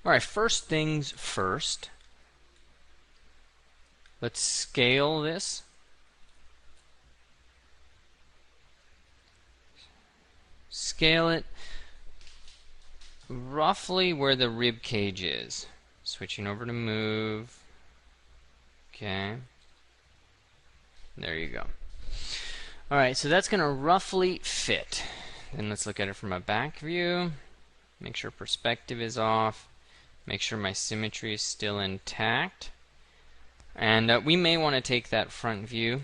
Alright, first things first. Let's scale this. Scale it roughly where the rib cage is. Switching over to move. Okay. There you go. Alright, so that's going to roughly fit. Then let's look at it from a back view. Make sure perspective is off. Make sure my symmetry is still intact. And we may want to take that front view,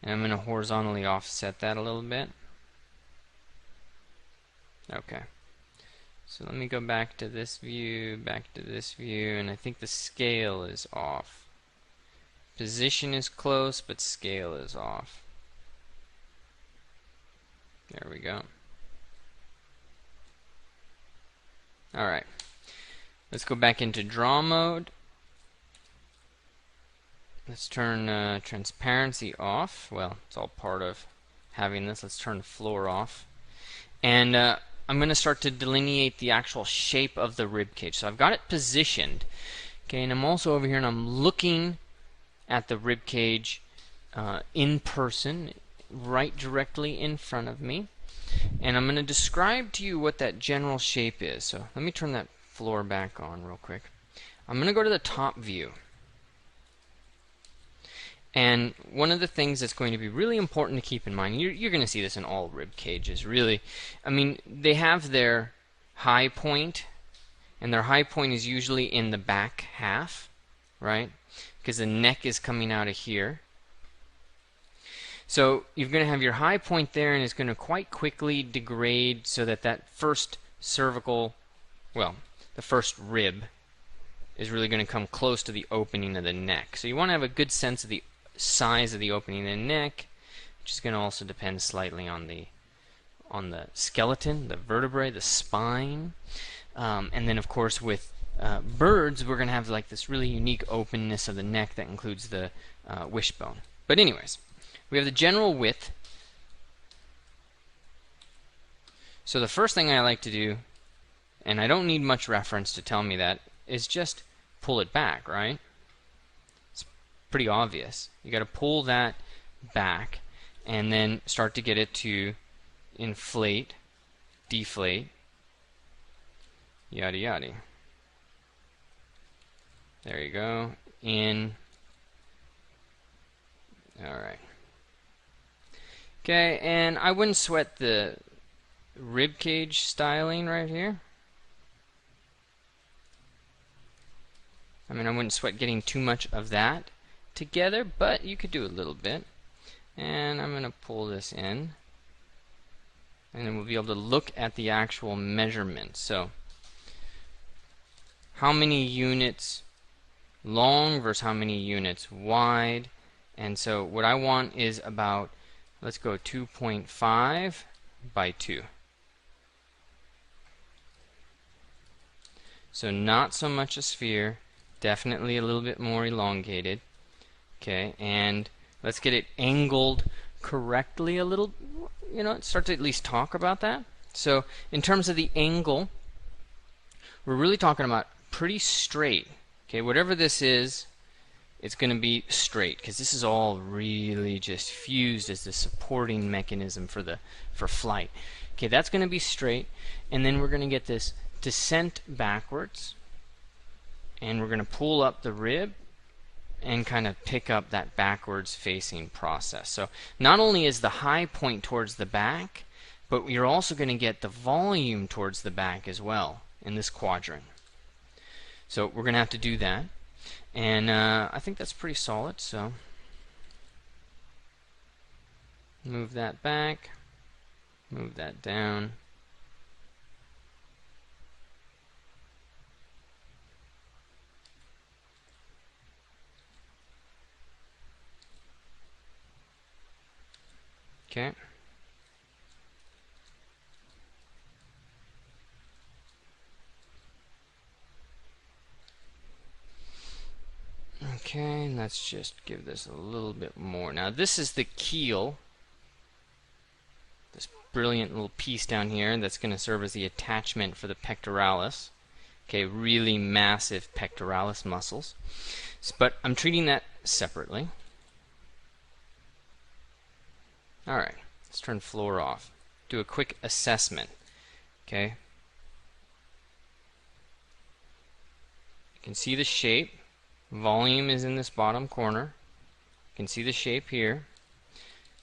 and I'm going to horizontally offset that a little bit. Okay. So let me go back to this view, and I think the scale is off. Position is close, but scale is off. There we go. Alright. Let's go back into draw mode. Let's turn transparency off. Well, it's all part of having this. Let's turn the floor off. And I'm going to start to delineate the actual shape of the rib cage. So I've got it positioned. Okay, and I'm also over here and I'm looking at the rib cage in person, right directly in front of me. And I'm going to describe to you what that general shape is. So let me turn that floor back on real quick. I'm going to go to the top view. And one of the things that's going to be really important to keep in mind, you're going to see this in all rib cages, really. I mean, they have their high point, and their high point is usually in the back half, right? Because the neck is coming out of here. So you're going to have your high point there, and it's going to quite quickly degrade so that that first cervical, well, the first rib is really going to come close to the opening of the neck. So you want to have a good sense of the size of the opening of the neck, which is going to also depend slightly on the skeleton, the vertebrae, the spine, and then of course with birds we're going to have like this really unique openness of the neck that includes the wishbone. But anyways, we have the general width. So the first thing I like to do, and I don't need much reference to tell me that, is just pull it back, right? Pretty obvious. You got to pull that back and then start to get it to inflate, deflate, yada yada. There you go. In. Alright. Okay, and I wouldn't sweat the rib cage styling right here. I mean, I wouldn't sweat getting too much of that together, but you could do a little bit. And I'm going to pull this in, and then we'll be able to look at the actual measurements. So how many units long versus how many units wide. And so what I want is about, let's go 2.5 by 2. So not so much a sphere, definitely a little bit more elongated. Okay, and let's get it angled correctly a little, start to at least talk about that. So in terms of the angle, we're really talking about pretty straight. Okay, whatever this is, it's going to be straight because this is all really just fused as the supporting mechanism for flight. Okay, that's going to be straight, and then we're going to get this descent backwards, and we're going to pull up the rib and kind of pick up that backwards facing process. So not only is the high point towards the back, but you're also going to get the volume towards the back as well in this quadrant. So we're going to have to do that, and I think that's pretty solid. So move that back, move that down. Okay. Okay, let's just give this a little bit more. Now this is the keel, this brilliant little piece down here that's going to serve as the attachment for the pectoralis. Okay, really massive pectoralis muscles. But I'm treating that separately. Alright, let's turn floor off. Do a quick assessment. Okay. You can see the shape. Volume is in this bottom corner. You can see the shape here.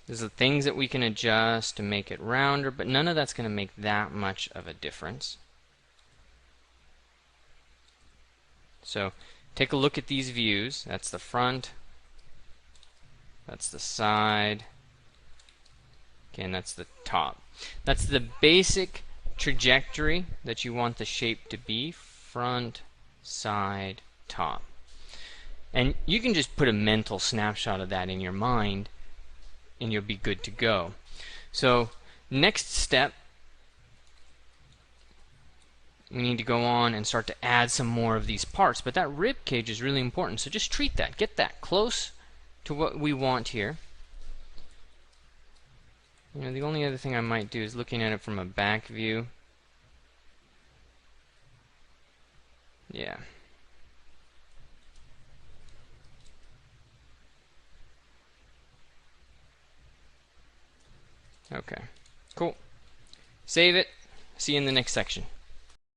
There's the things that we can adjust to make it rounder, but none of that's going to make that much of a difference. So take a look at these views. That's the front. That's the side. Okay, and that's the top. That's the basic trajectory that you want the shape to be. Front, side, top. And you can just put a mental snapshot of that in your mind and you'll be good to go. So next step, we need to go on and start to add some more of these parts. But that rib cage is really important, so just treat that. Get that close to what we want here. You know, the only other thing I might do is looking at it from a back view. Yeah. Okay. Cool. Save it. See you in the next section.